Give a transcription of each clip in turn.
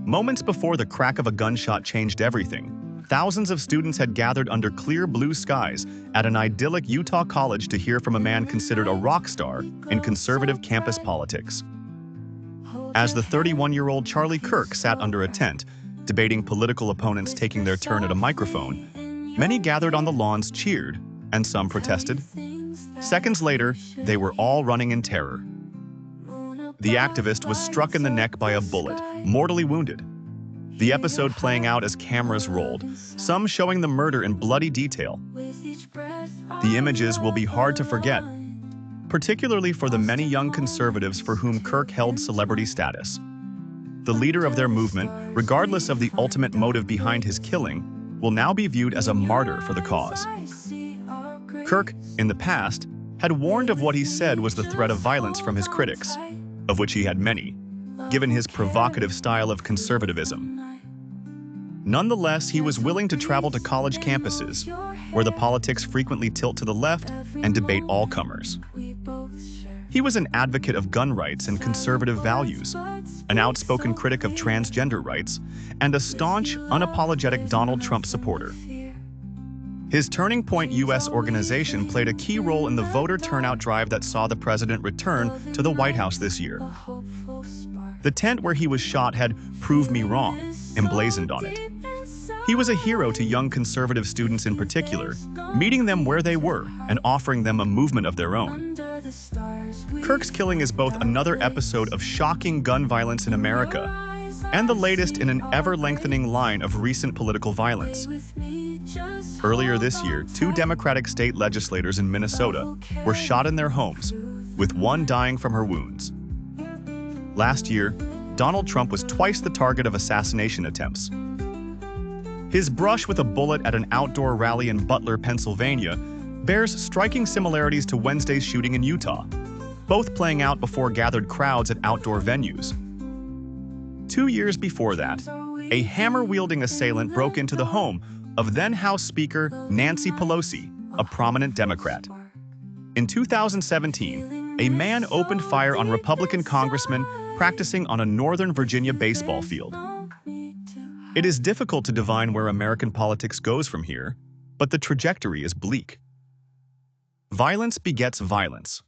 Moments before the crack of a gunshot changed everything, thousands of students had gathered under clear blue skies at an idyllic Utah college to hear from a man considered a rock star in conservative campus politics. As the 31-year-old Charlie Kirk sat under a tent, debating political opponents taking their turn at a microphone, many gathered on the lawns cheered, and some protested. Seconds later, they were all running in terror. The activist was struck in the neck by a bullet, mortally wounded. The episode playing out as cameras rolled, some showing the murder in bloody detail. The images will be hard to forget, particularly for the many young conservatives for whom Kirk held celebrity status. The leader of their movement, regardless of the ultimate motive behind his killing, will now be viewed as a martyr for the cause. Kirk, in the past, had warned of what he said was the threat of violence from his critics, of which he had many, given his provocative style of conservatism. Nonetheless, he was willing to travel to college campuses, where the politics frequently tilt to the left, and debate all comers. He was an advocate of gun rights and conservative values, an outspoken critic of transgender rights, and a staunch, unapologetic Donald Trump supporter. His Turning Point U.S. organization played a key role in the voter turnout drive that saw the president return to the White House this year. The tent where he was shot had "Prove Me Wrong" emblazoned on it. He was a hero to young conservative students in particular, meeting them where they were and offering them a movement of their own. Kirk's killing is both another episode of shocking gun violence in America and the latest in an ever-lengthening line of recent political violence. Earlier this year, 2 Democratic state legislators in Minnesota were shot in their homes, with one dying from her wounds. Last year, Donald Trump was twice the target of assassination attempts. His brush with a bullet at an outdoor rally in Butler, Pennsylvania, bears striking similarities to Wednesday's shooting in Utah, both playing out before gathered crowds at outdoor venues. 2 years before that, a hammer-wielding assailant broke into the home of then-House Speaker Nancy Pelosi, a prominent Democrat. In 2017, a man opened fire on Republican congressmen practicing on a Northern Virginia baseball field. It is difficult to divine where American politics goes from here, but the trajectory is bleak. Violence begets violence.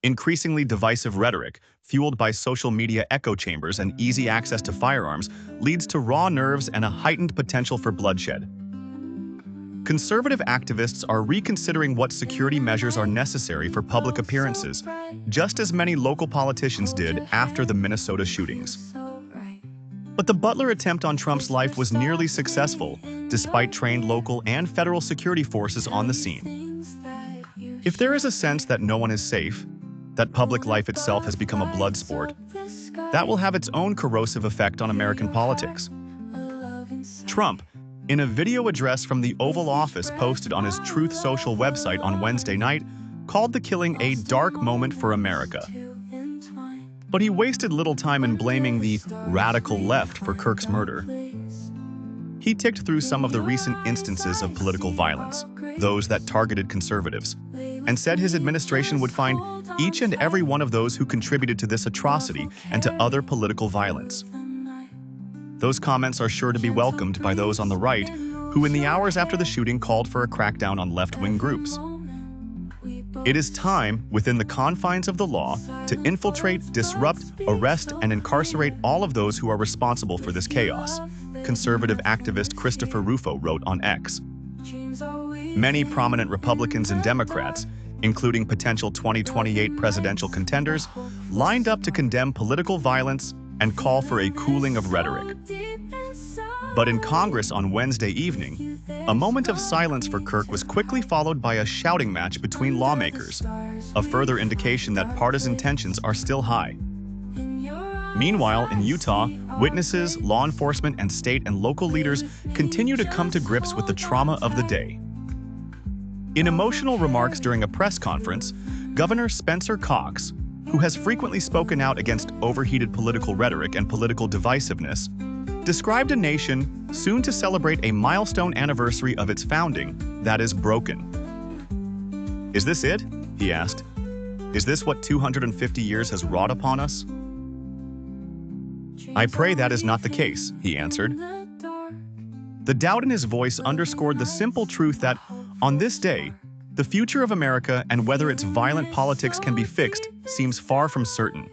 Increasingly divisive rhetoric, fueled by social media echo chambers and easy access to firearms, leads to raw nerves and a heightened potential for bloodshed. Conservative activists are reconsidering what security measures are necessary for public appearances, just as many local politicians did after the Minnesota shootings. But the Butler attempt on Trump's life was nearly successful, despite trained local and federal security forces on the scene. If there is a sense that no one is safe, that public life itself has become a blood sport, that will have its own corrosive effect on American politics. Trump, in a video address from the Oval Office posted on his Truth Social website on Wednesday night, called the killing a dark moment for America. But he wasted little time in blaming the radical left for Kirk's murder. He ticked through some of the recent instances of political violence, those that targeted conservatives, and said his administration would find each and every one of those who contributed to this atrocity and to other political violence. Those comments are sure to be welcomed by those on the right, who in the hours after the shooting called for a crackdown on left-wing groups. It is time, within the confines of the law, to infiltrate, disrupt, arrest, and incarcerate all of those who are responsible for this chaos, conservative activist Christopher Rufo wrote on X. Many prominent Republicans and Democrats, including potential 2028 presidential contenders, lined up to condemn political violence and call for a cooling of rhetoric. But in Congress on Wednesday evening, a moment of silence for Kirk was quickly followed by a shouting match between lawmakers, a further indication that partisan tensions are still high. Meanwhile, in Utah, witnesses, law enforcement, and state and local leaders continue to come to grips with the trauma of the day. In emotional remarks during a press conference, Governor Spencer Cox, who has frequently spoken out against overheated political rhetoric and political divisiveness, described a nation soon to celebrate a milestone anniversary of its founding that is broken. "Is this it?" he asked. "Is this what 250 years has wrought upon us?" "I pray that is not the case," he answered. The doubt in his voice underscored the simple truth that, on this day, the future of America and whether its violent politics can be fixed seems far from certain.